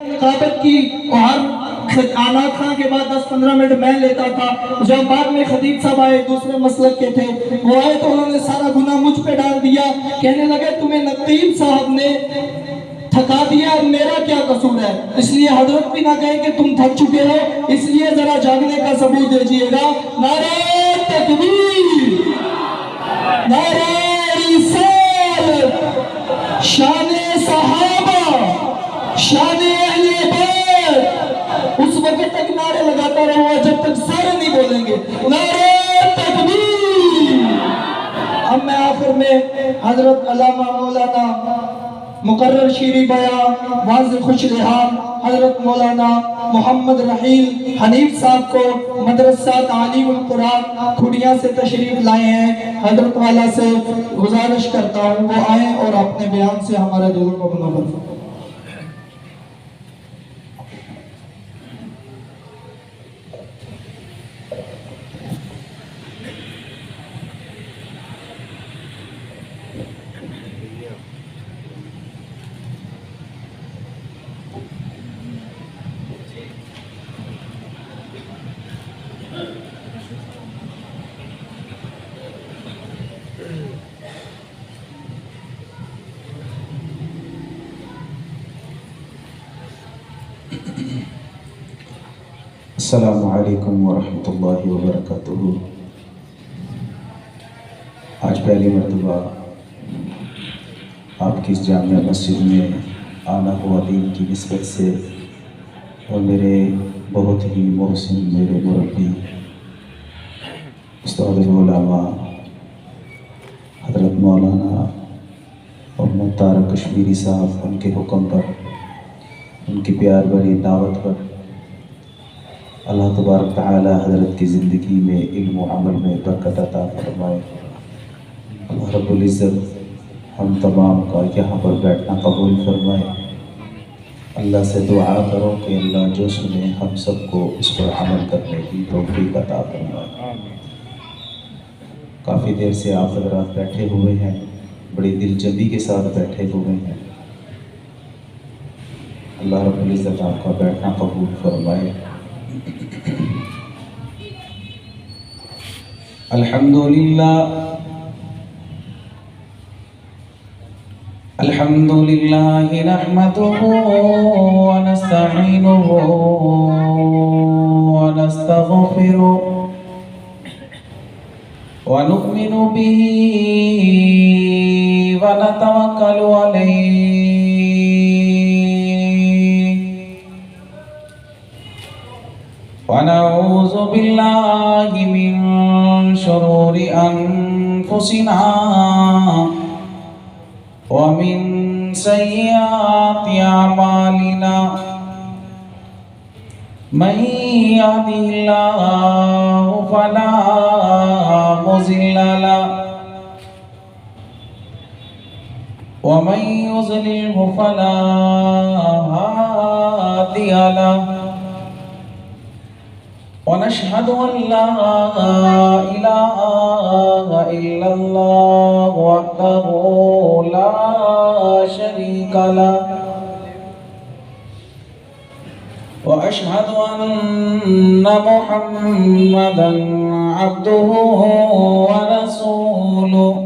قابت کی اور آنا خان کے بعد 10-15 منٹ میں لیتا تھا. جب بعد میں خطیب صاحب آئے دوسرے مسلک کے تھے, وہ آئے تو انہوں نے سارا گناہ مجھ پہ ڈال دیا. کہنے لگے تمہیں نقیب صاحب نے تھکا دیا, اب میرا کیا قصور ہے؟ اس لیے حضرت بھی نہ کہیں کہ تم تھک چکے ہو, اس لیے ذرا جاگنے کا ثبوت دیجئے گا. نعرہ تکبیر, نعرہ رسالت, شان صحابہ, شان اہل بیت. اس وقت تک نعرے لگاتا رہا جب تک سارے نہیں بولیں گے نعرہ تکبیر. اب میں آخر میں حضرت علامہ مولانا مقرر شیری بیان واضح خوش لحاظ حضرت مولانا محمد رحیل حنیف صاحب کو مدرسہ تعلیم القرآن کھڑیاں سے تشریف لائے ہیں. حضرت والا سے گزارش کرتا ہوں وہ آئیں اور اپنے بیان سے ہمارے دلوں کو منور فرمائیں. السلام علیکم ورحمۃ اللہ وبرکاتہ. آج پہلی مرتبہ آپ کی اس جامعہ مسجد میں آنا ہوا دین کی نسبت سے, اور میرے بہت ہی محسن میرے مربی استاد العلماء حضرت مولانا محمد طارق کشمیری صاحب, ان کے حکم پر, ان کی پیار بھری دعوت پر اللہ تبارک تعالی حضرت کی زندگی میں علم و عمل میں برکت عطا فرمائے. اللہ رب العزت ہم تمام کا یہاں پر بیٹھنا قبول فرمائے. اللہ سے دعا کرو کہ اللہ جو سنے ہم سب کو اس پر عمل کرنے کی توفیق عطا فرمائے. کافی دیر سے آپ حضرات بیٹھے ہوئے ہیں, بڑی دلجمعی کے ساتھ بیٹھے ہوئے ہیں. اللہ رب العزت آپ کا بیٹھنا قبول فرمائے. الحمدللہ نحمده ونستعینه ونستغفره ونؤمن به ونتوکل علیہ ونعوذ باللہ من شرور انفسنا ومن سیئات اعمالنا من یهده اللہ فلا مضل له ومن یضلل فلا هادی له ونشهد أن لا إله إلا الله وحده لا شريك له وأشهد أن محمدا عبده ورسوله.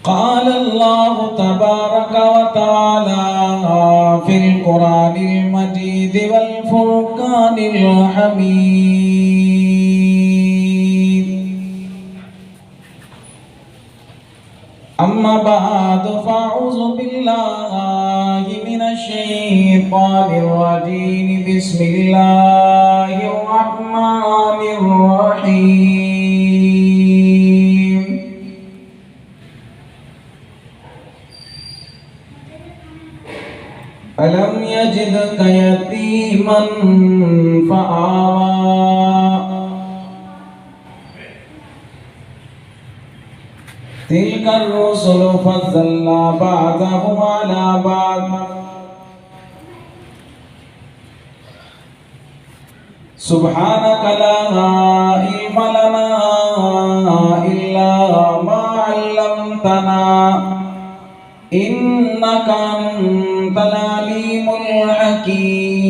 قال الله تبارك وتعالى في القرآن المجيد والفرقان الحميد. أما بعد فأعوذ بالله من الشيطان الرجيم. بسم الله الرحمن الرحيم. ألم يجدك يتيما فآوى تلك الرسل فضلنا بعضهم على بعض سبحانك لا علم لنا إلا ما علمتنا إنك أنت العليم الحكيم.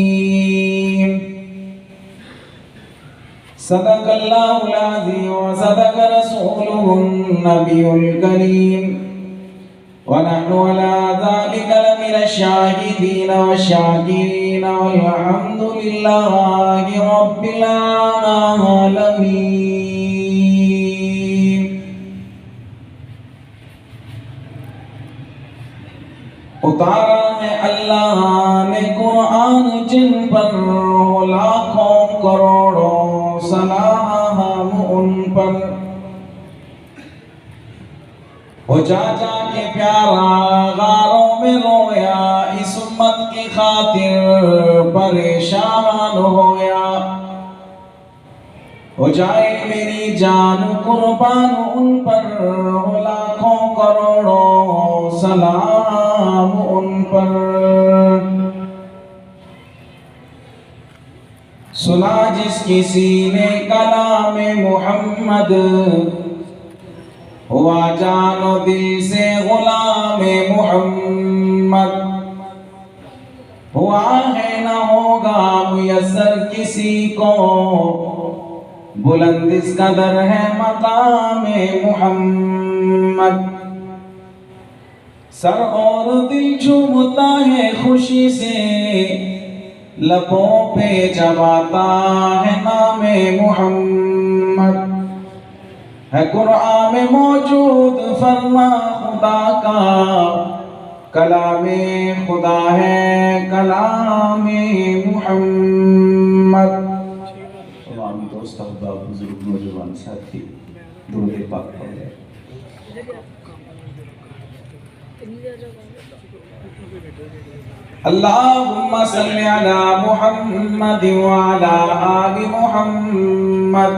صدق الله العظيم وصدق رسوله النبي الكريم، ونحن على ذلك لمن الشاهدين والشاكرين، والحمد لله رب العالمين. اتارا ہے اللہ نے قرآن جن پر لاکھوں کروڑوں سلام ان پر، وہ جا جا کے پیارا غاروں میں رویا، اس امت کی خاطر پریشان ہویا، ہو جائے میری جان قربان ان پر، لاکھوں کروڑوں سلام ان پر۔ سنا جس کسی نے کلام محمد، ہوا جان و دل سے غلام محمد، ہوا ہے نہ ہوگا میسر کسی کو، بلند اس قدر ہے مقام محمد۔ سر اور دل جھومتا ہے خوشی سے، لبوں پہ جب آتا ہے نام محمد، ہے قرآن میں موجود فرما خدا کا، کلام خدا ہے کلام محمد۔ تمام دوست احباب بزرگ نوجوان ساتھی درود پاک پڑھ لیں۔ اللہم صلی علی محمد وعلی آل محمد،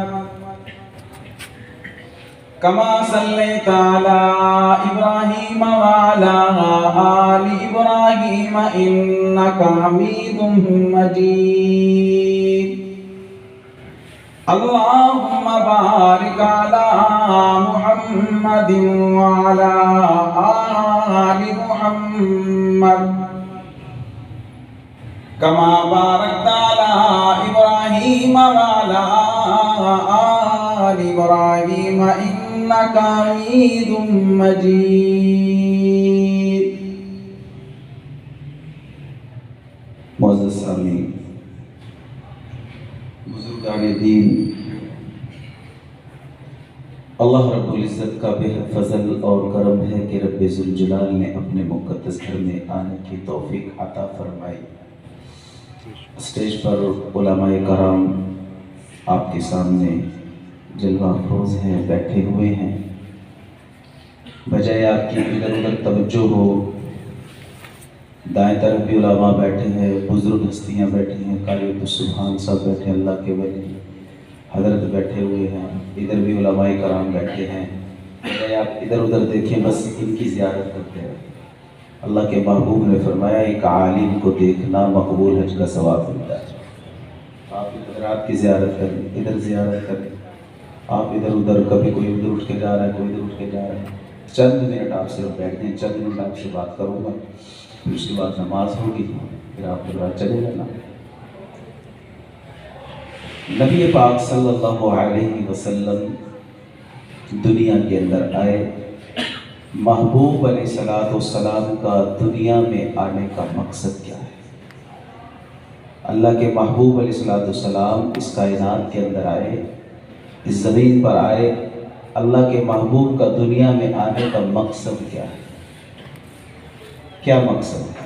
کما صلیت علی ابراہیم وعلی آل ابراہیم انک حمید مجید۔ اللہم بارک علی محمد وعلی آل محمد، کما بارکت علی ابراہیم وعلی آل ابراہیم انک حمید مجید۔ معزز سامعین، بزرگان دین، اللہ رب العزت کا بہت فضل اور کرم ہے کہ رب ذوالجلال نے اپنے مقدس گھر میں آنے کی توفیق عطا فرمائی۔ اسٹیج پر علماء کرام آپ کے سامنے جلوہ افروز ہیں، بیٹھے ہوئے ہیں، بجائے آپ کی ادھر ادھر توجہ ہو، دائیں طرف بھی علماء بیٹھے ہیں، بزرگ ہستیاں بیٹھی ہیں، قاری عبدالسبحان صاحب بیٹھے ہیں، اللہ کے ولی حضرت بیٹھے ہوئے ہیں، ادھر بھی علماء کرام بیٹھے ہیں، بجائے آپ ادھر ادھر دیکھیں بس ان کی زیارت کرتے ہیں۔ اللہ کے محبوب نے فرمایا ایک عالم کو دیکھنا مقبول حج کا ثواب ملتا ہے۔ آپ حضرات کی زیارت کریں، ادھر زیارت کریں، آپ ادھر ادھر، کبھی کوئی ادھر اٹھ کے جا رہا ہے، کوئی ادھر اٹھ کے جا رہا ہے، چند منٹ آپ سے بیٹھیں، چند منٹ آپ سے بات کروں گا، پھر اس کے بعد نماز ہوگی، پھر آپ حضرات چلے جانا۔ نبی پاک صلی اللہ علیہ وسلم دنیا کے اندر آئے، محبوب علیہ السلام کا دنیا میں آنے کا مقصد کیا ہے؟ اللہ کے محبوب علیہ السلام اس کائنات کے اندر آئے، اس زمین پر آئے، اللہ کے محبوب کا دنیا میں آنے کا مقصد کیا ہے؟ کیا مقصد ہے؟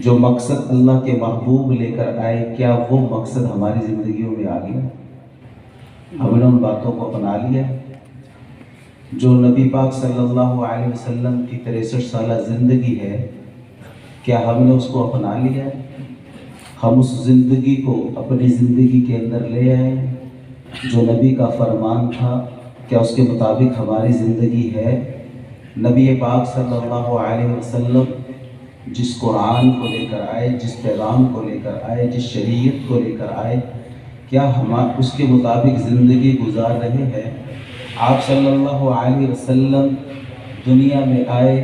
جو مقصد اللہ کے محبوب لے کر آئے، کیا وہ مقصد ہماری زندگیوں میں آ گیا؟ ہم نے ان باتوں کو اپنا لیا؟ جو نبی پاک صلی اللہ علیہ وسلم کی 63 سالہ زندگی ہے، کیا ہم نے اس کو اپنا لیا ہے؟ ہم اس زندگی کو اپنی زندگی کے اندر لے آئے؟ جو نبی کا فرمان تھا، کیا اس کے مطابق ہماری زندگی ہے؟ نبی پاک صلی اللہ علیہ وسلم جس قرآن کو لے کر آئے، جس پیغام کو لے کر آئے، جس شریعت کو لے کر آئے، کیا ہم اس کے مطابق زندگی گزار رہے ہیں؟ آپ صلی اللہ علیہ وسلم دنیا میں آئے،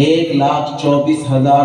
1,24,000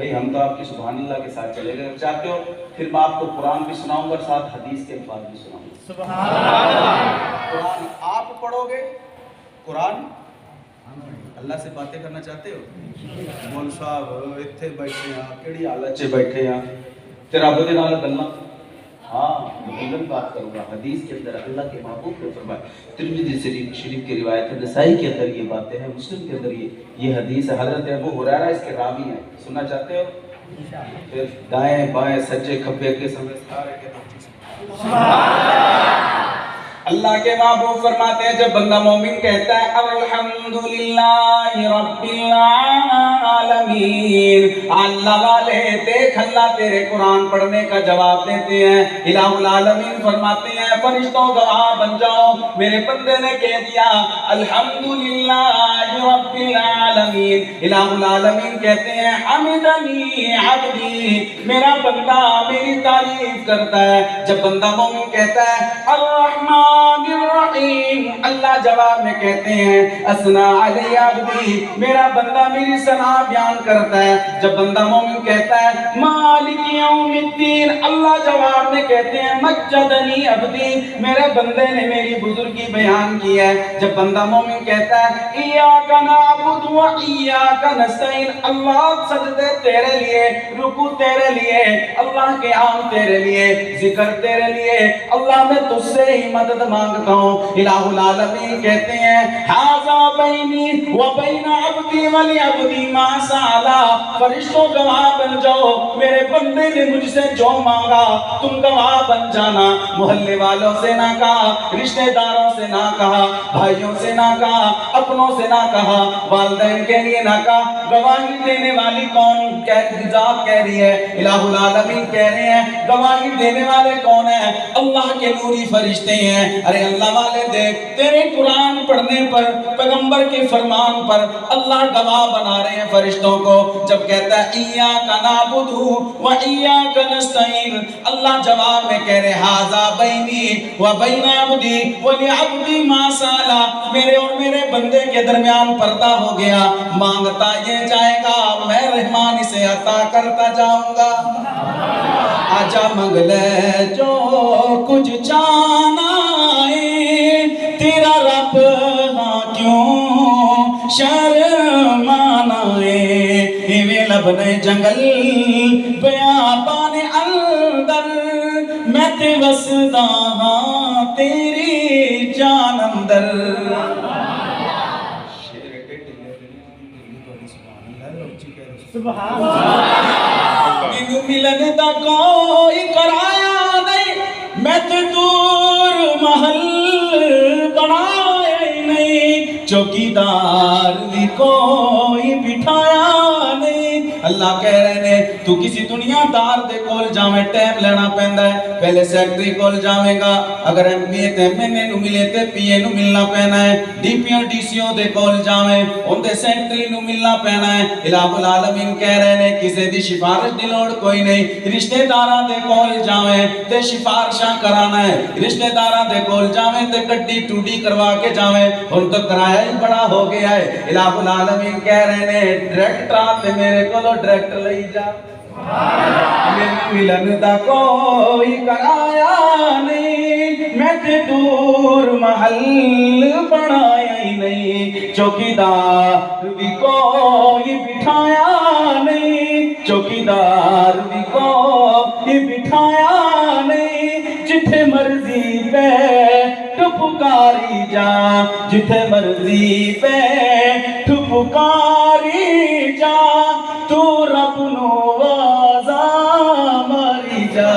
بھئی ہم تو آپ کی سبحان اللہ کے ساتھ چلے گئے، چاہتے ہو پھر میں آپ کو قرآن بھی سناؤں گا اور ساتھ حدیث کے الفاظ بھی سناؤں گا۔ سبحان اللہ۔ قرآن آپ پڑھو گے، قرآن اللہ سے باتیں کرنا چاہتے ہو؟ مول صاحب اتھے بیٹھے ہیں، کیڑی حالت سے بیٹھے ہیں، تیرا بدے نال گلاں، ہاں مکمل بات کروں گا۔ حدیث کے اندر اللہ کے محبوب نے فرمایا، ترمذی شریف کی روایت ہے، نسائی کے اندر یہ باتیں ہیں، مسلم کے اندر یہ حدیث ہے، حضرت ابو ہریرہ اس کے راوی ہیں، سننا چاہتے ہو؟ پھر دائیں بائیں سجے کھبے کے سمجھ سارے کے اللہ کے محبوب فرماتے ہیں جب بندہ مومن کہتا ہے الحمدللہ رب العالمین، اللہ والے دیکھ اللہ تیرے قرآن پڑھنے کا جواب دیتے ہیں۔ الہ العالمین فرماتے ہیں فرشتوں گواہ بن جاؤ، میرے بندے نے کہہ دیا الحمدللہ رب العالمین۔ الہ العالمین کہتے ہیں حمدنی عبدی، میرا بندہ میری تعریف کرتا ہے۔ جب بندہ مومن کہتا ہے الرحمن الرحیم، اللہ جواب میں کہتے ہیں اثنا علی عبدی، میرا بندہ میری ثنا بیان کرتا ہے۔ جب بندہ مومن کہتا ہے مالک یوم الدین، اللہ جواب میں کہتے ہیں مجدنی عبدی، میرے بندے نے میری بزرگی بیان کی ہے۔ جب بندہ مومن کہتا ہے ایاک نعبد و ایاک نستعین، اللہ سجدے تیرے لیے، رکوع تیرے لیے، اللہ کے عام تیرے لیے، ذکر تیرے لیے، اللہ میں تجھ سے ہی مدد مانگتا ہوں۔ الہ العالمین کہتے ہیں ھذا بینی و بین عبدی ولعبدی ما سأل، فرشتوں گواہ بن جاؤ، میرے بندے نے مجھ سے جو مانگا تم گواہ بن جانا۔ محلے والوں سے نہ کہا، رشتہ داروں سے نہ کہا، بھائیوں سے نہ کہا، اپنوں سے نہ کہا، والدین کے لیے نہ کہا، گواہی دینے والی کون ذات کہہ رہی ہے؟ الہ العالمین کہہ رہے ہیں گواہی دینے والے کون ہیں؟ اللہ کے نوری فرشتے ہیں۔ ارے اللہ والے دیکھ، تیرے قرآن پڑھنے پر، پیغمبر کے فرمان پر اللہ گواہ بنا رہے ہیں فرشتوں کو۔ جب کہتا ہے ایاک نعبد و ایاک نستعین، اللہ جواب میں کہہ رہے ھذا بینی و بین عبدی ولعبدی ما سأل، میرے اور میرے بندے کے درمیان پردہ ہو گیا، مانگتا یہ جائے گا، میں رحمان اسے عطا کرتا جاؤں گا۔ آجا منگ لے جو کچھ جانا ہے، تیرا رب ہاں کیوں شرمانا ہے، ایویں لبنے جنگل بیابان اندر، میں تے وسدا ہاں تیری جان اندر۔ مینوں ملن دا کوئی کرایا نہیں، میں تے دور محل بنایا ہی نہیں، چوکیدار بھی کوئی بٹھایا نہیں۔ اللہ کہہ رہے نے تو کسی دنیا دار دے کول جاویں ٹائم لینا پیندا ہے، پہلے سیکٹری کول جاویں گا، اگر ایم پی تے ایم این اے نو ملے تے پی اے نو ملنا پینا ہے، ڈی پی اور ڈی سی او دے کول جاویں اون دے سیکٹری نو ملنا پینا ہے۔ الہ العالمین کہہ رہے نے کسے دی سفارش دی لوڑ کوئی نہیں، رشتہ داراں دے کول جاویں تے سفارشاں کرانا ہے، رشتہ داراں دے کول جاویں تے گڈی ٹوڈی کروا کے جاویں، ہن تو کرایہ ہی بڑا ہو گیا ہے۔ الہ العالمین کہہ رہے نے ڈائریکٹر تے میرے کولو ڈائریکٹر لئی جا، ملن دا کوئی کرایا نہیں، میں تے دور محل بنایا ہی نہیں، چوکیدار بھی کوئی بٹھایا نہیں، چوکیدار بھی کوئی بٹھایا نہیں، جتھے مرضی بیٹھ پکاری جا، جتھے مرضی بیٹھ پکاری جا، تو رب نو آزا ماری جا۔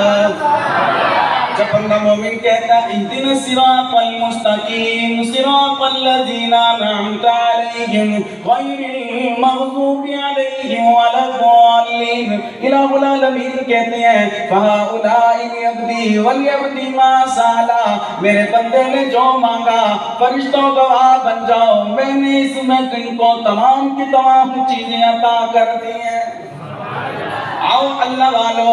جب بندہ مومن کہتا ہے اہدنا الصراط المستقیم صراط الذین انعمت علیہم غیر المغضوب علیہم ولا الضالین، الہ العالمین کہتے ہیں فہؤلاء لعبدی ولعبدی ما سأل، میرے بندے نے جو مانگا فرشتوں گواہ بن جاؤ، میں نے اس میں ان کو تمام کی تمام چیزیں عطا کر دی ہیں۔ آؤ اللہ والو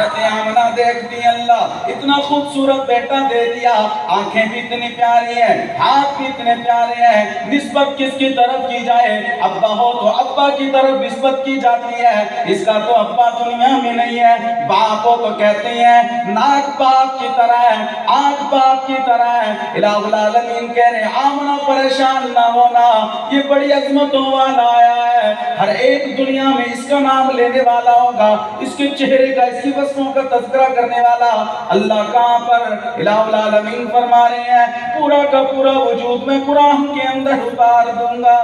حضرت آمنہ دیکھتی اللہ اتنا خوبصورت بیٹا دے دیا، آنکھیں بھی اتنی پیاری ہیں، ہاتھ بھی اتنے پیارے ہیں، نسبت کس کی طرف کی جائے؟ ابا ہو تو ابا کی طرف نسبت کی جاتی ہے، اس کا تو ابا دنیا میں نہیں ہے۔ باپ ہو تو کہتے ہیں ناک باپ کی طرح ہے، آنکھ باپ کی طرح ہے۔ الہ العالمین کہہ رہے آمنہ پریشان نہ ہونا، یہ بڑی عظمتوں والا آیا ہے، ہر ایک دنیا میں اس کا نام لینے والا ہوگا، اس کے چہرے کا، اس کی وصفوں کا تذکرہ کرنے والا اللہ کہاں پر؟ الہ العالمین فرما رہے ہیں پورا کا پورا وجود میں قرآن کے اندر اتار دوں گا۔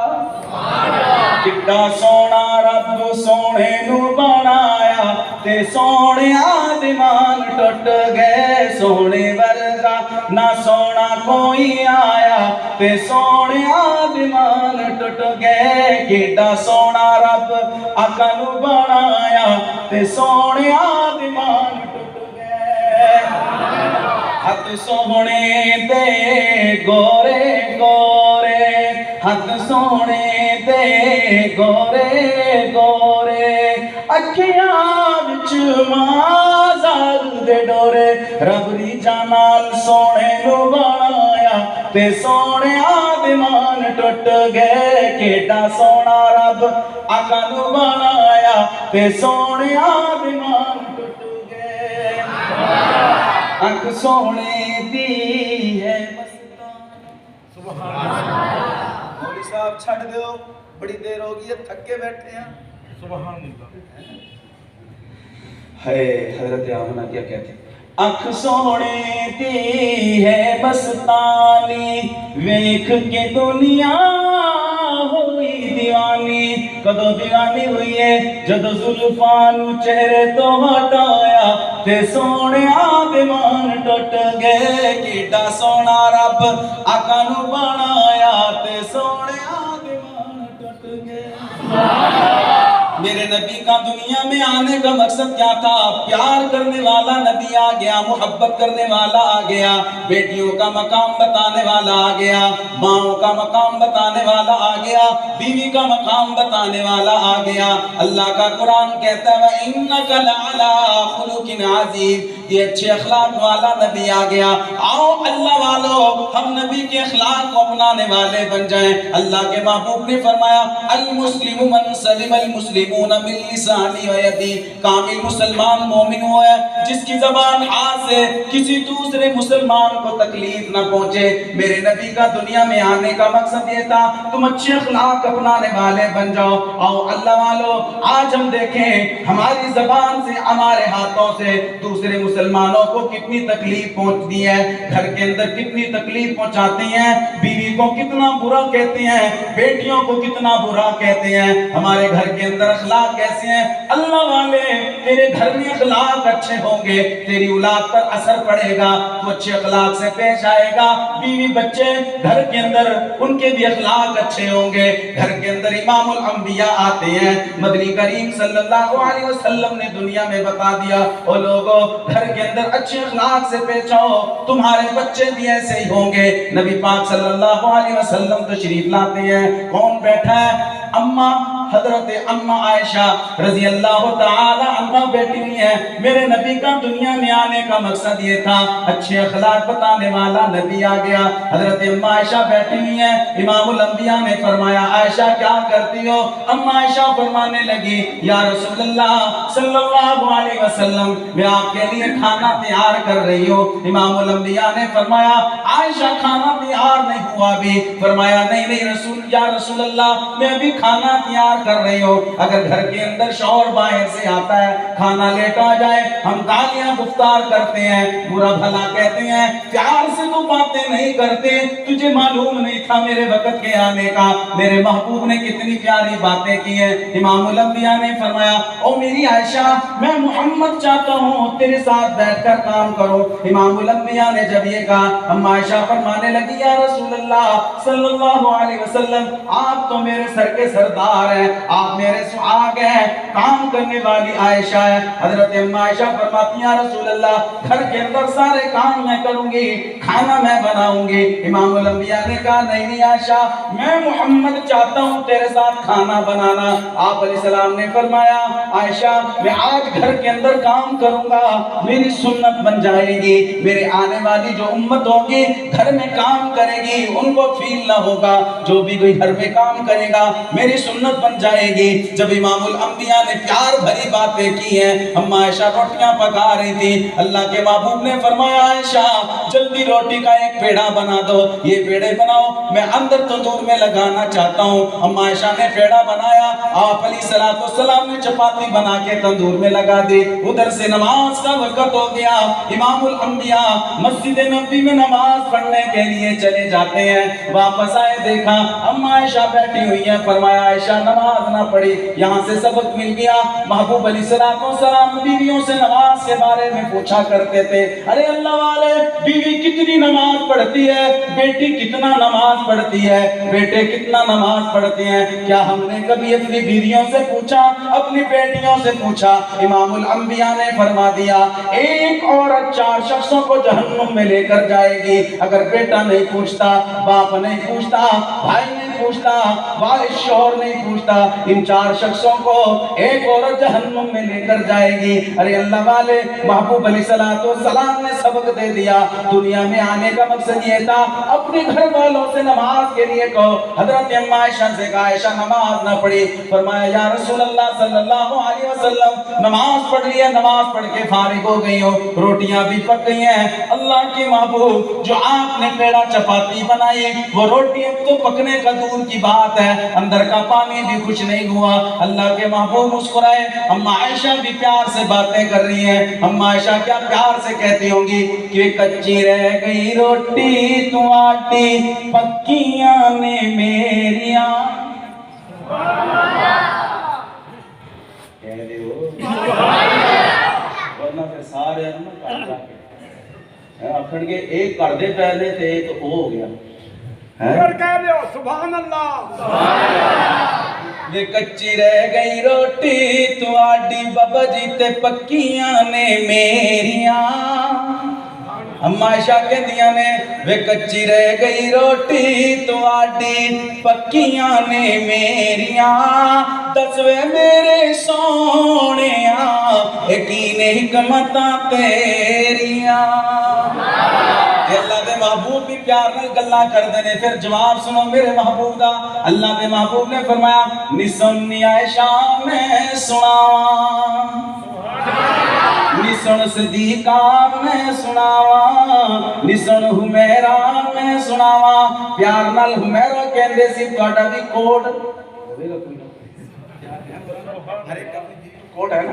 کڈا سونا رب سونے نو بنایا تے سونے آدمان ٹوٹ گئے، سونے ورگا نہ سونا کوئی آیا تے سونے آدمان ٹوٹ گئے۔ کڈا سونا رب آقا نو بنایا تے سونے آدمان ٹوٹ گئے۔ ہاتھ سونے دے گورے گورے، ہاتھ سونے دے گورے گورے، اکھیاں وچ مازار دے ڈورے، رب دی جانال سونے نو بنایا تے سونے آدمان ٹوٹ گئے۔ کیڈا سونا رب آقا نو بنایا تے سونے آدمان ٹوٹ گئے۔ اکھ سونے دی ہے مستان۔ مولوی صاحب چھڑ دیو، بڑی دیر ہوگی ہے، تھکے بیٹھے ہیں۔ سبحان اللہ۔ ہے حضرت آمنہ کیا کہتے ہیں؟ اکھ سونے دی ہے مستانی، ویکھ کے دنیا ہوئی دیوانی۔ کدو دیوانی ہوئی ہے؟ جدو زلفانو چہرے تو ہٹایا تے سونے آدمان ٹوٹ گئے۔ کیڈا سونا رب آقا نو بنایا تے سونے آدمان ٹوٹ گئے۔ میرے نبی کا دنیا میں آنے کا مقصد کیا تھا؟ پیار کرنے والا نبی آ گیا، محبت کرنے والا آ گیا، بیٹیوں کا مقام بتانے والا آ گیا، ماؤں کا مقام بتانے والا آ گیا، بیوی کا مقام بتانے والا آ گیا۔ اللہ کا قرآن کہتا ہے وَإِنَّكَ لَعَلَىٰ خُلُقٍ عَظِيمٍ، یہ اچھے اخلاق والا نبی آ گیا۔ آؤ اللہ والو ہم نبی کے اخلاق کو اپنانے والے بن جائیں۔ اللہ کے محبوب نے فرمایا المسلم من سلم المسلمون من لسانی و یدی، کامل مسلمان مومن ہوا ہے جس کی زبان ہاتھ سے کسی دوسرے مسلمان کو تکلیف نہ پہنچے۔ میرے نبی کا دنیا میں آنے کا مقصد یہ تھا تم اچھے اخلاق اپنانے والے بن جاؤ۔ آؤ اللہ والو آج ہم دیکھیں ہماری زبان سے، ہمارے ہاتھوں سے دوسرے مسلمانوں کو کتنی تکلیف پہنچتی ہے، گھر کے اندر کتنی تکلیف پہنچاتی ہیں، بیوی کو کتنا برا کہتے ہیں، بیٹیوں کو کتنا برا کہتے ہیں، ہمارے گھر کے اندر اخلاق کیسے ہیں۔ اللہ والے تیرے گھر میں اخلاق اچھے ہوں گے، تیری اولاد پر اثر پڑے گا، تو اچھے اخلاق سے پیش آئے گا۔ بیوی بچے گھر کے اندر ان کے بھی اخلاق اچھے ہوں گے۔ گھر کے اندر امام الانبیاء آتے ہیں، مدنی کریم صلی اللہ علیہ وسلم نے دنیا میں بتا دیا او لوگو گھر کے اندر اچھے اخلاق سے پیش آؤ، تمہارے بچے بھی ایسے ہی ہوں گے۔ نبی پاک صلی اللہ علیہ وسلم تشریف لاتے ہیں، کون بیٹھا ہے؟ اماں حضرت اماں عائشہ رضی اللہ تعالی عنہ بیٹھی ہوئی ہے۔ میرے نبی کا دنیا میں آنے کا مقصد یہ تھا اچھے اخلاق بتانے والا نبی آ گیا۔ حضرت اماں عائشہ بیٹھی ہوئی ہیں، امام الانبیاء نے فرمایا عائشہ کیا کرتی ہو؟ اماں عائشہ فرمانے لگی یا رسول اللہ صلی اللہ علیہ وسلم میں آپ کے لیے کھانا تیار کر رہی ہوں۔ امام الانبیاء نے فرمایا عائشہ کھانا تیار نہیں ہوا بھی؟ فرمایا نہیں یا رسول اللہ میں ابھی کھانا تیار کر رہی ہو۔ اگر گھر کے اندر شوہر باہر سے آتا ہے، کھانا لیٹ آ جائے، ہم گالیاں گفتار کرتے ہیں، برا بھلا کہتے ہیں، پیار سے تو باتیں نہیں کرتے، تجھے معلوم نہیں تھا میرے وقت کے آنے کا، میرے محبوب نے کتنی پیاری باتیں کی ہیں۔ امام الانبیاء نے فرمایا او میری عائشہ میں محمد چاہتا ہوں تیرے ساتھ بیٹھ کر کام کرو۔ امام الانبیاء نے جب یہ کہا، اما عائشہ فرمانے لگی یا رسول اللہ صلی اللہ علیہ وسلم آپ تو میرے سر کے سردار ہیں، آپ میرے سہاگ ہیں، کام کرنے والی عائشہ ہے۔ حضرت اما عائشہ فرماتی ہیں رسول اللہ گھر کے اندر سارے کام میں کروں گی، کھانا میں بناؤں گی۔ امام الانبیاء نے کہا نہیں عائشہ، میں محمد چاہتا ہوں تیرے ساتھ کھانا بنانا۔ آپ علیہ السلام نے فرمایا عائشہ میں آج گھر کے اندر کام کروں گا، میری سنت بن جائے گی، میرے آنے والی جو امت ہوگی گھر میں کام کرے گی ان کو فیل نہ ہوگا، جو بھی کوئی گھر میں کام کرے گا میری سنت بن جائے گی۔ جب امام الانبیاء نے پیار بھری باتیں کی ہیں، اما عائشہ روٹیاں پکا رہی تھی، اللہ کے محبوب نے فرمایا عائشہ جلدی روٹی کا ایک پیڑا بنا دو، یہ پیڑے بناؤ میں اندر تندور میں لگانا چاہتا ہوں۔ اما عائشہ نے پیڑا بنایا، آپ علیہ السلام نے چپاتی بنا کے تندور میں لگا دی۔ ادھر سے نماز کا وقت ہو گیا، امام الانبیاء مسجد نبوی میں نماز پڑھنے کے لیے چلے جاتے ہیں، واپس آئے دیکھا اما عائشہ بیٹھی ہوئی ہیں، فرمایا عائشہ نماز نہ پڑھی، یہاں سے سبق مل گیا۔ محبوب علیہ السلام بیویوں سے نماز کے بارے میں پوچھا کرتے تھے، ارے اللہ والے بیوی کتنی نماز پڑھتی ہے، بیٹی کتنا نماز پڑھتی ہے، بیٹے کتنا نماز پڑھتے ہیں، کیا ہم نے کبھی اپنی بیویوں سے پوچھا، اپنی بیٹیوں سے پوچھا؟ امام الانبیاء نے فرما دیا ایک عورت 4 شخصوں کو جہنم میں لے کر جائے گی، اگر بیٹا نہیں پوچھتا، باپ نہیں پوچھتا، بھائی نہیں پوچھتا، والد شوہر نہیں پوچھتا، ان 4 شخصوں کو ایک عورت جہنم میں لے کر جائے گی۔ ارے اللہ والے محبوب علیہ السلام نے سبق دے دیا، دنیا میں آنے کا مقصد یہ تھا اپنے گھر والوں سے نماز کے لیے کہو۔ حضرت اما عائشہ سے کہا عائشہ نماز نہ پڑھی، فرمایا یا رسول اللہ صلی اللہ علیہ وسلم نماز پڑھ لی ہے، نماز پڑھ کے فارغ ہو گئی ہو، روٹیاں بھی پک گئی ہیں۔ اللہ کے محبوب جو آپ نے پیڑا چپاتی بنائی وہ روٹی تو پکنے کا دور کی بات ہے، اندر کا پانی بھی کچھ نہیں ہوا۔ اللہ کے محبوب مسکرائے، اما عائشہ بھی پیار سے باتیں کر رہی ہیں۔ اما عائشہ کیا پیار سے کہتی ہوں گی کہ کچی رہ گئی روٹی تو آٹی پکیاں نے میریاں، کہہ دے ہو ورنہ پھر سارے اکھڑ کے ایک کر دے پہلے تے ایک ہو گیا سبحان اللہ۔ یہ کچی رہ گئی روٹی تو آڈی بابا جی تے پکیاں نے میریاں۔ اما عائشہ کہندیاں نے وہ کچی رہ گئی روٹی تو آڈی پکیاں نے میریاں، دسوے میرے سونیاں یقین حکمتاں تیریاں۔ اللہ دے محبوب بھی پیار نال گلاں کردے نے، پھر جواب سنو میرے محبوب دا۔ اللہ دے محبوب نے فرمایا نی سننی عائشہ میں سناواں، نی سن صدیقہ میں سناواں، نی سن حمیرہ میں سناواں۔ پیار نال حمیرہ کہندے سی تہاڈا بھی کوڈ ہر ایک کا کوڈ ہے نا،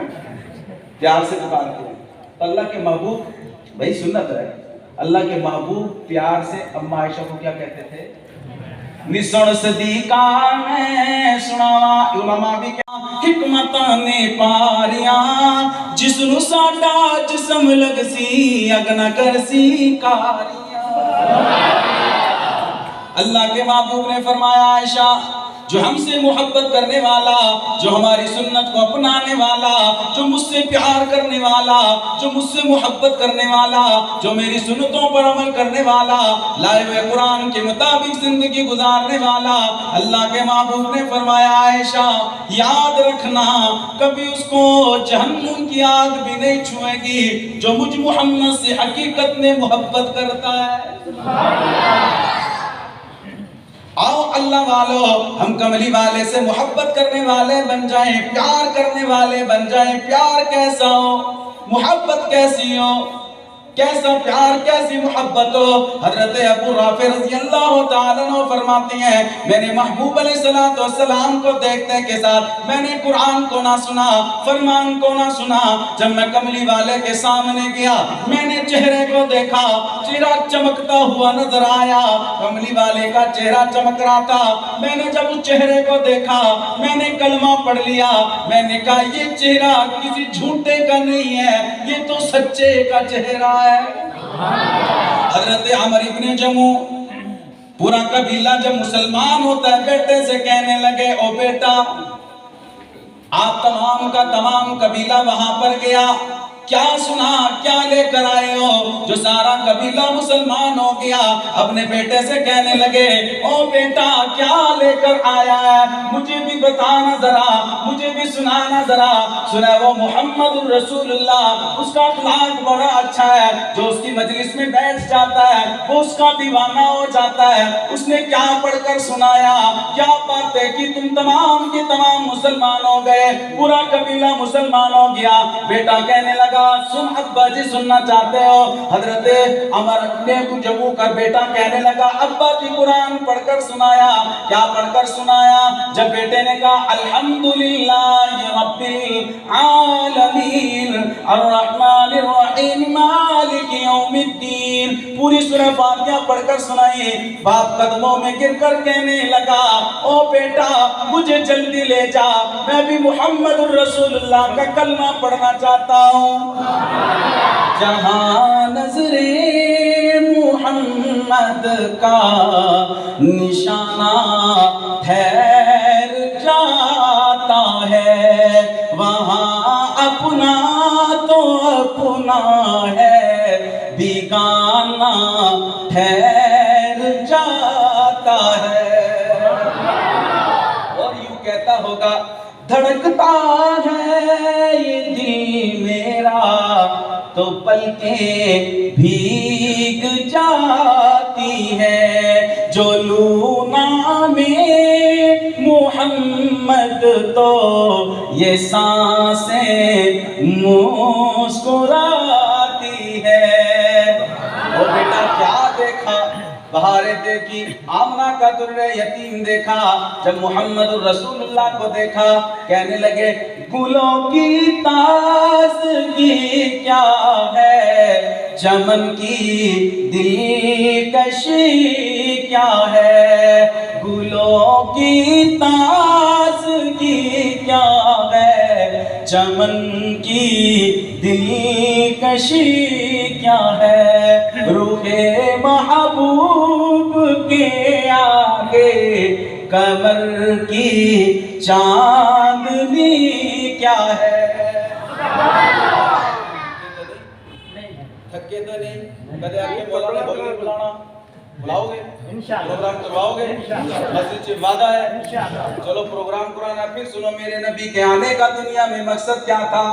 پیار سے پکارتے ہیں۔ اللہ کے محبوب بھائی سنت ہے، اللہ کے محبوب پیار سے اما عائشہ کو کیا کہتے تھے؟ نسن صدیقہ میں سناواں۔ علماء بھی کیا حکمتاں نے پاریاں، جس نو ساڈا جسم لگ سی اگنا کر سی کاریاں۔ اللہ کے محبوب نے فرمایا عائشہ جو ہم سے محبت کرنے والا، جو ہماری سنت کو اپنانے والا، جو مجھ سے پیار کرنے والا، جو مجھ سے محبت کرنے والا، جو میری سنتوں پر عمل کرنے والا، لائے ہوئے قرآن کے مطابق زندگی گزارنے والا، اللہ کے محبوب نے فرمایا عائشہ یاد رکھنا کبھی اس کو جہنم کی آگ بھی نہیں چھوئے گی جو مجھ محمد سے حقیقت میں محبت کرتا ہے۔ آؤ اللہ والو ہم کملی والے سے محبت کرنے والے بن جائیں، پیار کرنے والے بن جائیں۔ پیار کیسا ہو، محبت کیسی ہو، کیسا پیار کیسی محبت ہو۔ حضرت ابو رافع رضی اللہ تعالیٰ عنہ فرماتے ہیں میں نے محبوب علیہ السلام کو دیکھنے کے ساتھ میں نے قرآن کو نہ سنا، فرمان کو نہ سنا۔ جب میں کملی والے کے سامنے گیا میں نے چہرے کو دیکھا، چہرہ چمکتا ہوا نظر آیا، کملی والے کا چہرہ چمک رہا تھا۔ میں نے جب اس چہرے کو دیکھا میں نے کلمہ پڑھ لیا، میں نے کہا یہ چہرہ کسی جھوٹے کا نہیں ہے، یہ تو سچے کا چہرہ ہے۔ حضرت عمر ابن جموع پورا قبیلہ جب مسلمان ہوتا ہے بیٹے سے کہنے لگے او بیٹا آپ تمام کا تمام قبیلہ وہاں پر گیا، کیا سنا، کیا لے کر آئے ہو؟ جو سارا قبیلہ مسلمان ہو گیا اپنے بیٹے سے کہنے لگے، او بیٹا کیا لے کر آیا ہے؟ مجھے بھی بتانا ذرا، مجھے بھی سنانا ذرا۔ سنا وہ محمد الرسول اللہ، اس کا اخلاق بڑا اچھا ہے، جو اس کی مجلس میں بیٹھ جاتا ہے وہ اس کا دیوانہ ہو جاتا ہے۔ اس نے کیا پڑھ کر سنایا، کیا بات ہے کہ تم تمام کے تمام مسلمان ہو گئے، پورا قبیلہ مسلمان ہو گیا۔ بیٹا کہنے لگا، سن ابا جی سننا چاہتے ہو؟ حضرت عمر نے جب کر بیٹا کہنے لگا ابا جی قرآن پڑھ کر سنایا۔ کیا پڑھ کر سنایا؟ جب بیٹے نے کہا الحمدللہ رب العالمین الرحمن الرحیم مالک یوم الدین، پوری سورہ فاتحہ پڑھ کر سنائی۔ باپ قدموں میں گر کر کہنے لگا، او بیٹا مجھے جلدی لے جا، میں بھی محمد الرسول اللہ کا کلمہ پڑھنا چاہتا ہوں۔ جہاں نظر محمد کا نشانہ ٹھہر جاتا ہے، وہاں اپنا تو اپنا ہے، بیگانہ ٹھہر جاتا ہے۔ اور یوں کہتا ہوگا، دھڑکتا ہے یہ دل میرا تو پلکیں بھیگ جاتی ہے، جو لونا میں محمد تو یہ سانسیں مسکراتی ہے۔ وہ بیٹا کیا دیکھا؟ بہاریں دیکھی، آمنہ کا در یتیم دیکھا۔ جب محمد الرسول اللہ کو دیکھا کہنے لگے، گلوں کی تازگی کیا ہے، چمن کی دلکشی کیا ہے، گلوں کی تازگی کیا ہے، چمن کی دلکشی کیا ہے، روح محبوب کے آگے قمر کی چاندنی کیا ہے۔ تھکے تو نہیں؟ کدے آپ کے مولانا بولنے بلانا بلاؤ گے؟ پروگرام کرواؤ گے؟ مسجد سے وعدہ ہے، چلو پروگرام کرانا۔ پھر سنو، میرے نبی کے آنے کا دنیا میں مقصد کیا تھا؟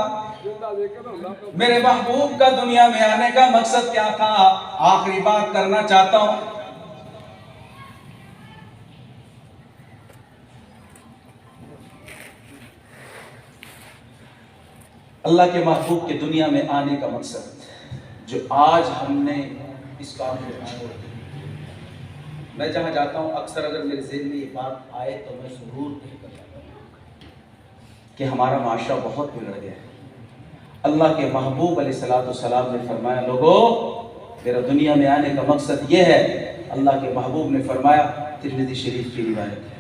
میرے محبوب کا دنیا میں آنے کا مقصد کیا تھا؟ آخری بات کرنا چاہتا ہوں۔ اللہ کے محبوب کے دنیا میں آنے کا مقصد جو آج ہم نے اس کام کو چھوڑ دیا۔ میں جہاں جاتا ہوں اکثر اگر میرے ذہن میں یہ بات آئے تو میں ضرور کہہ کر جاتا ہوں کہ ہمارا معاشرہ بہت بگڑ گیا ہے۔ اللہ کے محبوب علیہ السلام نے فرمایا، لوگوں میرا دنیا میں آنے کا مقصد یہ ہے۔ اللہ کے محبوب نے فرمایا، ترمذی شریف کی روایت ہے،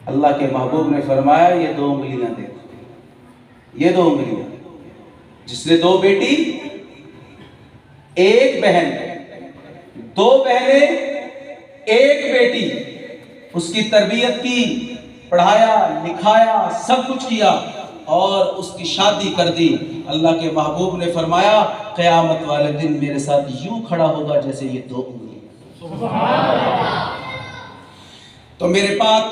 اللہ کے محبوب نے فرمایا، یہ 2 انگلیاں دیکھو، یہ 2 انگلیاں، جس نے 2 بیٹی 1 بہن، 2 بہنیں 1 بیٹی، اس کی تربیت کی، پڑھایا لکھایا سب کچھ کیا اور اس کی شادی کر دی۔ اللہ کے محبوب نے فرمایا، قیامت والے دن میرے ساتھ یوں کھڑا ہوگا جیسے یہ 2 انگلیاں۔ تو میرے پاس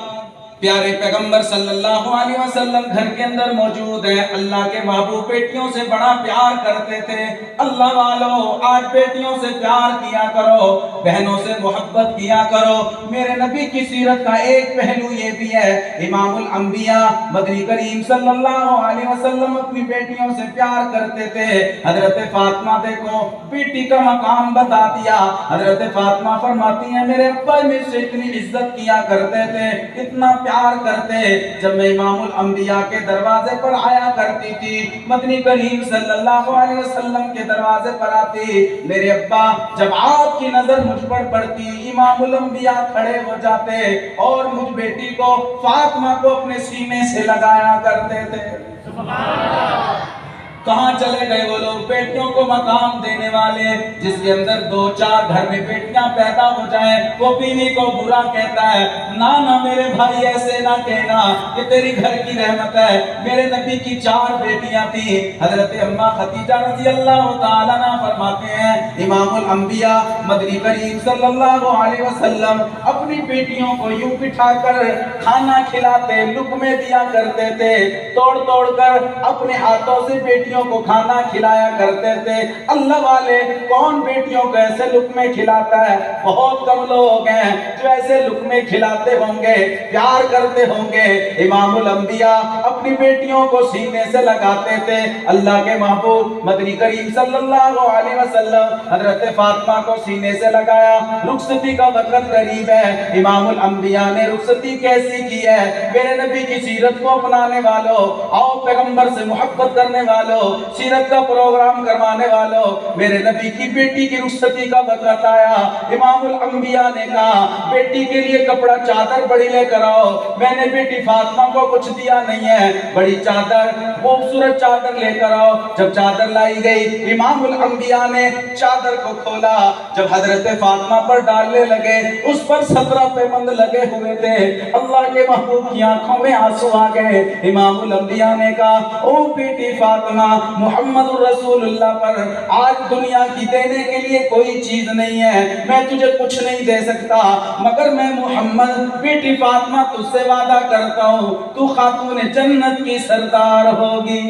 پیارے پیغمبر صلی اللہ علیہ وسلم گھر کے اندر موجود ہے۔ اللہ کے محبوب بیٹیوں سے بڑا پیار کرتے تھے۔ اللہ والوں آج بیٹیوں سے پیار کیا کرو، بہنوں سے محبت کیا کرو۔ میرے نبی کی سیرت کا ایک پہلو یہ بھی ہے، امام الانبیاء مدنی کریم صلی اللہ علیہ وسلم اپنی بیٹیوں سے پیار کرتے تھے۔ حضرت فاطمہ دیکھو، بیٹی کا مقام بتا دیا۔ حضرت فاطمہ فرماتی ہیں، میرے ابا مجھ سے اتنی عزت کیا کرتے تھے، اتنا پیار کرتے، جب میں امام الانبیاء کے دروازے پر آیا کرتی تھی، مدنی کریم صلی اللہ علیہ وسلم کے دروازے پر آتی، میرے ابا جب آپ کی نظر مجھ پر پڑتی، امام الانبیاء کھڑے ہو جاتے اور مجھ بیٹی کو فاطمہ کو اپنے سینے سے لگایا کرتے تھے۔ کہاں چلے گئے وہ لوگ؟ بیٹیوں کو مقام دینے والے، جس کے اندر 2-4 گھر میں بیٹیاں پیدا ہو جائیں وہ بیوی کو برا کہتا ہے۔ نہ میرے بھائی ایسے نہ کہنا، یہ تیری گھر کی رحمت ہے۔ میرے نبی کی 4 بیٹیاں تھیں۔ حضرت اماں خدیجہ رضی اللہ تعالیٰ عنہ فرماتے ہیں امام الانبیاء مدنی کریم صلی اللہ علیہ وسلم اپنی بیٹیوں کو یوں بٹھا کر کھانا کھلاتے، لقمے دیا کرتے تھے، توڑ توڑ کر اپنے ہاتھوں سے بیٹیوں کو کھانا کھلایا کرتے تھے۔ اللہ والے کون بیٹیوں کو ایسے لقمے کھلاتا ہے؟ بہت کم لوگ ہیں جو ایسے لقمے کھلاتے ہوں گے، پیار کرتے ہوں گے۔ امام الانبیاء اپنی بیٹیوں کو سینے سے لگاتے تھے۔ اللہ کے محبوب مدنی کریم صلی اللہ علیہ وسلم حضرت فاطمہ کو سینے سے لگایا۔ رخصتی کا وقت قریب ہے، امام الانبیاء نے رخصتی کیسی کی ہے؟ میرے نبی کی سیرت کو اپنانے والوں، آؤ پیغمبر سے محبت کرنے والوں، سیرت کا پروگرام کروانے والوں، میرے نبی کی بیٹی کی رخصتی کا وقت آیا۔ امام الانبیاء نے کہا بیٹی کے لیے کپڑا چادر بڑی لے کر آؤ۔ میں نے بیٹی فاطمہ کو کچھ دیا نہیں ہے، بڑی چادر، خوبصورت چادر لے کر آؤ۔ جب چادر لائی گئی امام الانبیاء نے چادر کو کھولا، جب حضرت فاطمہ پر ڈالنے لگے اس پر 17 پیمند لگے ہوئے تھے۔ اللہ کے محبوب کی آنکھوں میں آنسو آ گئے۔ امام الانبیاء نے کہا او بیٹی فاطمہ، محمد رسول اللہ پر آج دنیا کی دینے کے لیے کوئی چیز نہیں ہے، میں تجھے کچھ نہیں دے سکتا، مگر میں محمد بیٹی فاطمہ تجھ سے وعدہ کرتا ہوں تو خاتون جنت کی سردار ہوگی۔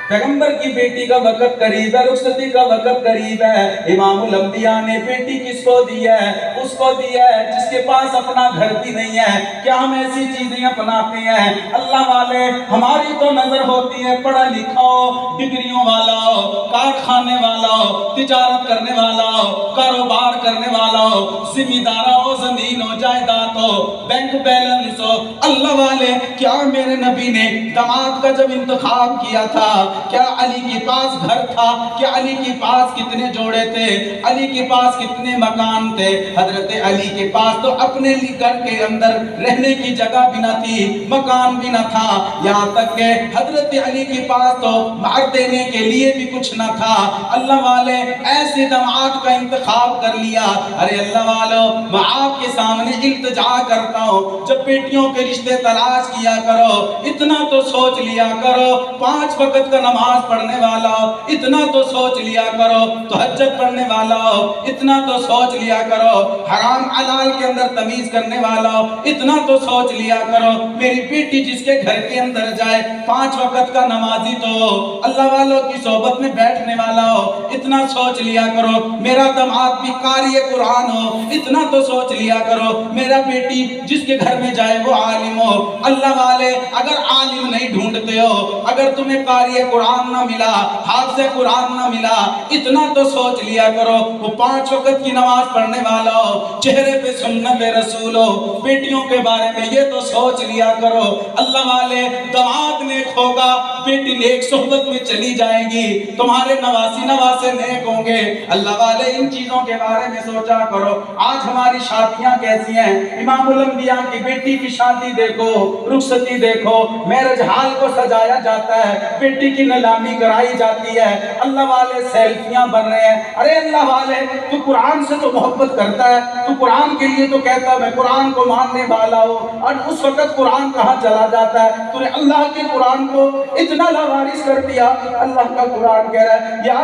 پیغمبر کی بیٹی کا وقت قریب ہے، رخصتی کا وقت قریب ہے۔ امام الانبیاء نے بیٹی کس کو دی ہے؟ اس کو دی ہے جس کے پاس اپنا گھر بھی نہیں ہے۔ کیا ہم ایسی چیزیں اپناتے ہیں؟ اللہ والے ہماری تو نظر ہوتی ہے پڑھا لکھا ہو، ڈگریوں والا ہو، کارخانے والا ہو، تجارت کرنے والا ہو، کاروبار کرنے والا ہو، ذمہ دار ہو، زمین ہو، جائیداد ہو، بینک بیلنس ہو۔ اللہ والے کیا میرے نبی نے داماد کا جب انتخاب کیا تھا کیا علی کے پاس گھر تھا؟ کیا علی کے پاس کتنے جوڑے تھے؟ علی کے پاس کتنے مکان تھے؟ حضرت علی کے پاس تو اپنے گھر کے اندر رہنے کی جگہ بھی نہ تھی، مکان بھی نہ تھا، یہاں تک کہ حضرت علی کے پاس تو مہر دینے کے لیے بھی کچھ نہ تھا۔ اللہ والے ایسے داماد کا انتخاب کر لیا۔ ارے اللہ والو میں آپ کے سامنے التجا کرتا ہوں، جب بیٹیوں کے رشتے تلاش کیا کرو اتنا تو سوچ لیا کرو، 5 وقت کا نماز پڑھنے والا ہو اتنا تو سوچ لیا کرو، تہجد پڑھنے والا ہو اتنا تو سوچ لیا کرو، حرام حلال کے اندر تمیز کرنے والا ہو اتنا تو سوچ لیا کرو۔ میری بیٹی جس کے گھر کے اندر جائے 5 وقت کا نمازی تو ہو، اللہ والوں کی صحبت میں بیٹھنے والا ہو اتنا سوچ لیا کرو۔ میرا داماد بھی قاری قرآن ہو اتنا تو سوچ لیا کرو۔ میرا بیٹی جس کے گھر میں جائے وہ عالم ہو۔ اللہ والے اگر عالم نہیں ڈھونڈتے ہو، اگر تمہیں قاری قرآن نہ ملا، حافظ قرآن نہ ملا، اتنا تو سوچ لیا کرو وہ 5 وقت کی نماز پڑھنے والا ہو، چہرے پہ سنت رسول ہو۔ بیٹیوں کے بارے میں یہ تو سوچ لیا کرو۔ اللہ والے داماد نیک ہوگا، بیٹی نیک صحبت میں چلی جائے گی، تمہارے نواسی نواسے نیک ہوں گے۔ اللہ والے ان چیزوں کے بارے میں سوچا کرو۔ آج ہماری شادیاں کیسی ہیں؟ امام الانبیاء کی بیٹی کی شادی دیکھو، رخصتی دیکھو، میرج ہال کو سجایا جاتا ہے، بیٹی کی نیلامی کرائی جاتی ہے، اللہ والے سیلفیاں بن رہے ہیں۔ ارے اللہ والے تو قرآن سے تو محبت کرتا ہے، تو قرآن کے لیے تو کہتا ہے میں قرآن کو ماننے والا ہوں، اور اس وقت قرآن کہاں چلا جاتا ہے؟ تو نے اللہ کے قرآن کو اتنا لاوارث کر دیا۔ اللہ کا قرآن کہہ رہا ہے یا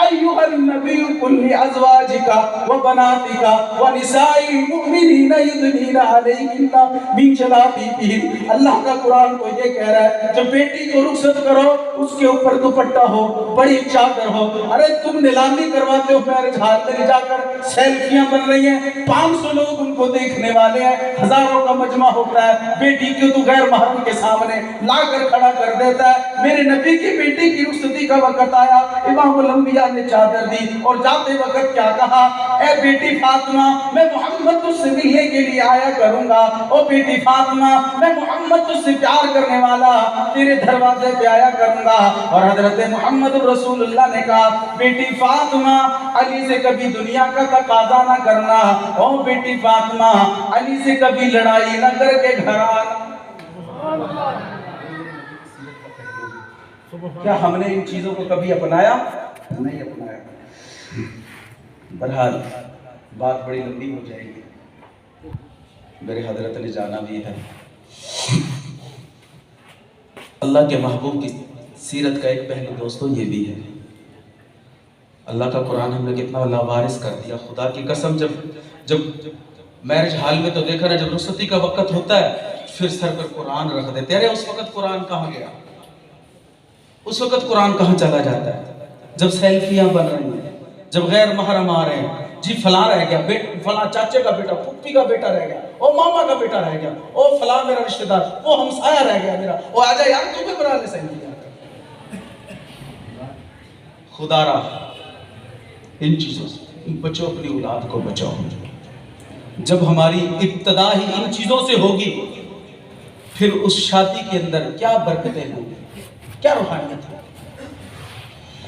ایھا النبی قل لازواجک وبناتک ونساء المؤمنین یدنین علیہن من جلابیبہن۔ اللہ کا قرآن کو یہ کہہ رہا ہے جب بیٹی کو رخصت کرو اس کے اوپر دوپٹہ ہو، بڑی چادر ہو۔ ارے تم نیلامی کرواتے ہو میرج ہال میں جا کر، سیلفیاں بن رہی ہیں، 500 لوگ ان کو دیکھنے والے ہیں، ہزاروں کا مجمع ہوتا ہے، بیٹی کو تو غیر محرم کے سامنے لا کر کھڑا کر دیتا ہے۔ میرے نبی کی بیٹی کی رخصتی کا وقت آیا، امام الانبیاء نے چادر دی اور جاتے وقت کیا کہا؟ اے بیٹی فاطمہ میں محمد تجھ سے ملنے کے لیے آیا کروں گا، او بیٹی فاطمہ میں محمد تجھ سے پیار کرنے والا تیرے دروازے پہ آیا کروں گا۔ اور حضرت محمد رسول اللہ نے کہا بیٹی فاطمہ علی سے کبھی دنیا کا تقاضا نہ کرنا، او بیٹی فاطمہ علی سے کبھی لڑائی نہ کر کے گھر آنا۔ کیا ہم نے ان چیزوں کو کبھی اپنایا؟ نہیں اپنایا۔ بہرحال بات بڑی لمبی ہو جائے گی، میرے حضرت نے جانا بھی ہے۔ اللہ کے محبوب کی سیرت کا ایک پہلو دوستو یہ بھی ہے، اللہ کا قرآن ہم نے کتنا لاوارث کر دیا۔ خدا کی قسم، جب میرج حال میں تو دیکھا نا، جب رخصتی کا وقت ہوتا ہے پھر سر پر قرآن رکھ دیتے، ارے اس وقت قرآن کہاں گیا؟ اس وقت قرآن کہاں چلا جاتا ہے؟ جب سیلفیاں بن رہی ہیں، جب غیر محرم آ رہے ہیں، جی فلاں رہ گیا، فلاں چاچے کا بیٹا، پھپھی کا بیٹا رہ گیا، او ماما کا بیٹا رہ گیا، او فلاں میرا رشتہ دار، وہ ہمسایہ رہ گیا میرا، وہ آجا یار تو بھی بنا لے سہی۔ خدا را ان چیزوں سے بچو، اپنی اولاد کو بچاؤ۔ جب ہماری ابتدا ہی ان چیزوں سے ہوگی پھر اس شادی کے اندر کیا برکتیں ہوں گی، کیا روحانیت ہے۔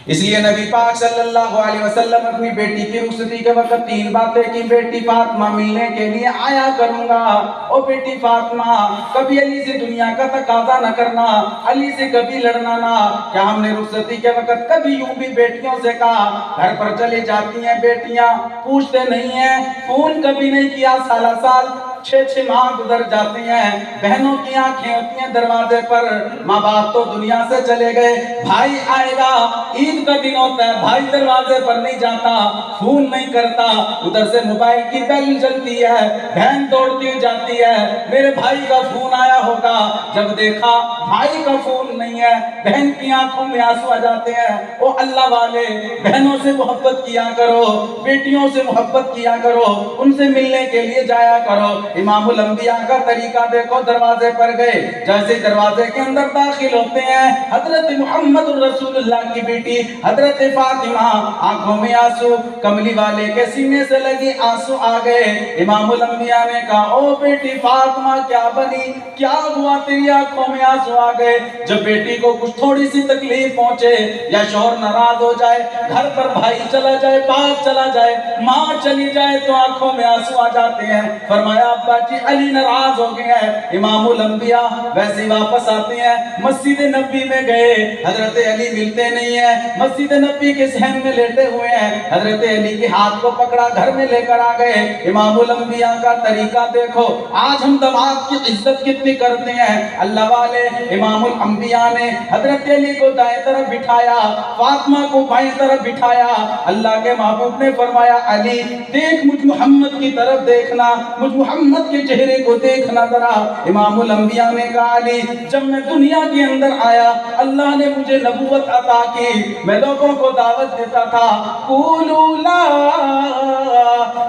اس لیے نبی پاک صلی اللہ علیہ وسلم اپنی بیٹی کی رخصتی کے وقت 3 باتیں کی۔ بیٹی فاطمہ ملنے کے لیے آیا کروں گا، او بیٹی فاطمہ کبھی علی سے دنیا کا تقاضا نہ کرنا، علی سے کبھی لڑنا نہ۔ کیا ہم نے رخصتی کے وقت کبھی یوں بھی بیٹیوں سے کہا؟ گھر پر چلی جاتی ہیں بیٹیاں، پوچھتے نہیں ہیں، فون کبھی نہیں کیا، سالہ سال 6 ماہ گزر جاتے ہیں، بہنوں کی آنکھیں ہوتی ہیں دروازے پر، ماں باپ تو دنیا سے چلے گئے، بھائی آئے گا، عید کا دن ہوتا ہے، بھائی دروازے پر نہیں جاتا، فون نہیں کرتا، ادھر سے موبائل کی بیل جلتی ہے، بہن دوڑتی جاتی ہے، میرے بھائی کا فون آیا ہوگا، جب دیکھا بھائی کا فون نہیں ہے، بہن کی آنکھوں میں آنسو آ جاتے ہیں۔ او اللہ والے، بہنوں سے محبت کیا کرو، بیٹیوں سے محبت کیا کرو، ان سے ملنے کے لیے جایا کرو۔ امام الانبیاء کا طریقہ دیکھو، دروازے پر گئے، جیسے دروازے کے اندر داخل ہوتے ہیں، حضرت محمد رسول اللہ کی بیٹی حضرت فاطمہ آنکھوں میں آنسو، کملی والے کے سینے سے لگی، آنسو آ گئے۔ امام الانبیاء نے کہا او بیٹی فاطمہ کیا بنی، کیا ہوا تیری آنکھوں میں آنسو آ گئے؟ جب بیٹی کو کچھ تھوڑی سی تکلیف پہنچے یا شوہر ناراض ہو جائے، گھر پر بھائی چلا جائے، باپ چلا جائے، ماں چلی جائے تو آنکھوں میں آنسو آ جاتے ہیں۔ فرمایا ابا جی علی ناراض ہو گئے ہیں۔ امام الانبیاء ویسے واپس آتے ہیں، مسجد نبی میں گئے، حضرت علی ملتے نہیں ہیں، مسجد نبی کے صحن میں لیٹے ہوئے ہیں، حضرت علی کے ہاتھ کو پکڑا، گھر میں لے کر آ گئے۔ امام الانبیاء کا طریقہ دیکھو، آج ہم دماغ کی عزت کتنی کرتے ہیں۔ اللہ والے امام الانبیاء نے حضرت علی کو دائیں طرف بٹھایا، فاطمہ کو بائیں طرف بٹھایا۔ اللہ کے محبوب نے فرمایا علی دیکھ مجھ محمد کی طرف دیکھنا، مجھ محمد کے چہرے کو دیکھنا ذرا۔ امام الانبیاء نے کہا علی جب میں دنیا کے اندر آیا اللہ نے مجھے نبوت عطا کی، میں لوگوں کو دعوت دیتا تھا قولوا لا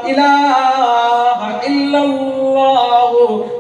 الہ الا اللہ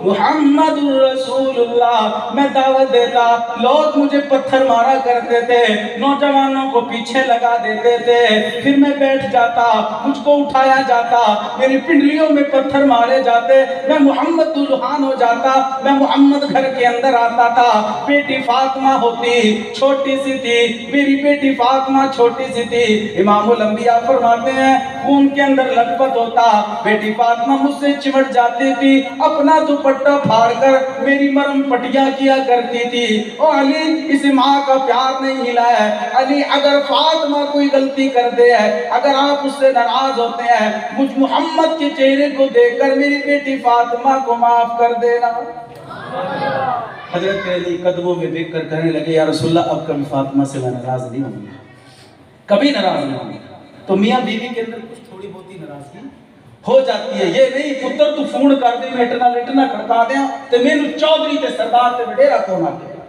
محمد رسول اللہ، میں دعوت دیتا، لوگ مجھے پتھر مارا کرتے تھے، نوجوانوں کو پیچھے لگا دیتے تھے، پھر میں بیٹھ جاتا، مجھ کو اٹھایا جاتا، میری پنڈلیوں میں پتھر مارے جاتے، میں محمد دلہان ہو جاتا، میں محمد گھر کے اندر آتا تھا، بیٹی فاطمہ ہوتی چھوٹی سی تھی، میری بیٹی فاطمہ چھوٹی سی تھی۔ امام الانبیاء فرماتے ہیں خون کے اندر لطفت ہوتا، بیٹی فاطمہ مجھ سے چمٹ جاتی تھی، اپنا دوپٹہ پھاڑ کر میری مرم پٹیاں کیا کرتی تھی۔ او علی اس ماں کا پیار نہیں ملا ہے، علی اگر فاطمہ کوئی غلطی کر دے ہے، اگر آپ اس سے ناراض ہوتے ہیں، مجھ محمد کے چہرے کو دیکھ کر میری بیٹی فاطمہ کو معاف کر دینا۔ حضرت علی قدموں میں دیکھ کر کہنے لگے یا رسول اللہ اب کبھی فاطمہ سے میں ناراض نہیں ہوں گا، کبھی ناراض نہیں ہوں گا۔ تو میاں بیوی کے اندر کچھ تھوڑی بہت ہی ناراضگی ہو جاتی ہے، یہ نہیں پتر تو فون کر دے لیٹنا لیٹنا کھڑکا دیا تے مینوں چودھری تے سردار تے وڈیرا کون آ گیا۔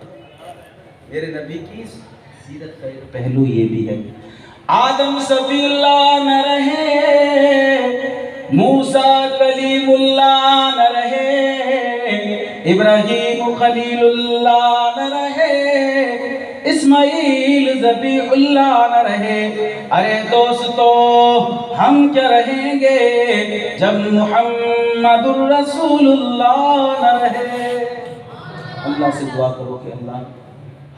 میرے نبی کی سیرت کا ایک پہلو یہ بھی ہے، آدم صفی اللہ نہ رہے، موسیٰ کلیم اللہ نہ رہے، ابراہیم خلیل اللہ نہ رہے، اسماعیل ذبیح اللہ نہ رہے، ارے دوستو ہم کیا رہیں گے جب محمد الرسول اللہ نہ رہے۔ اللہ سے دعا کرو کہ اللہ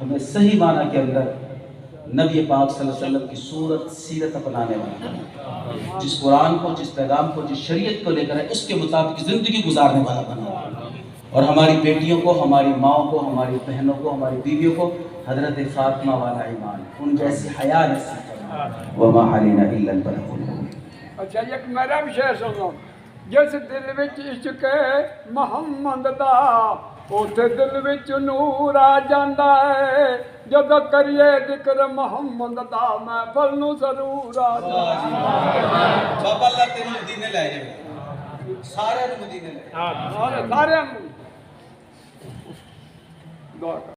ہمیں صحیح معنی کے اندر نبی پاک صلی اللہ علیہ وسلم کی صورت سیرت اپنانے والا، جس قرآن کو جس پیغام کو جس شریعت کو لے کر ہے اس کے مطابق زندگی گزارنے والا بنا، اور ہماری بیٹیوں کو ہماری ماں کو ہماری بہنوں کو ہماری بیویوں کو حضرت فاطمہ والا ایمان، ان جیسی حیا نصیب فرما، وما علینا الا البلاغ المبین۔ اچھا ایک میرا بھی شعر سنو، جس دل وچ عشق محمد دا اوتھے دل وچ نور آ جاندا ہے، جدوں کریے ذکر محمد دا محفل نو ضرور آ جاندا ہے۔ بابا اللہ تیری مدینے لے جائے، سارے مدینے لے سارے دعا کر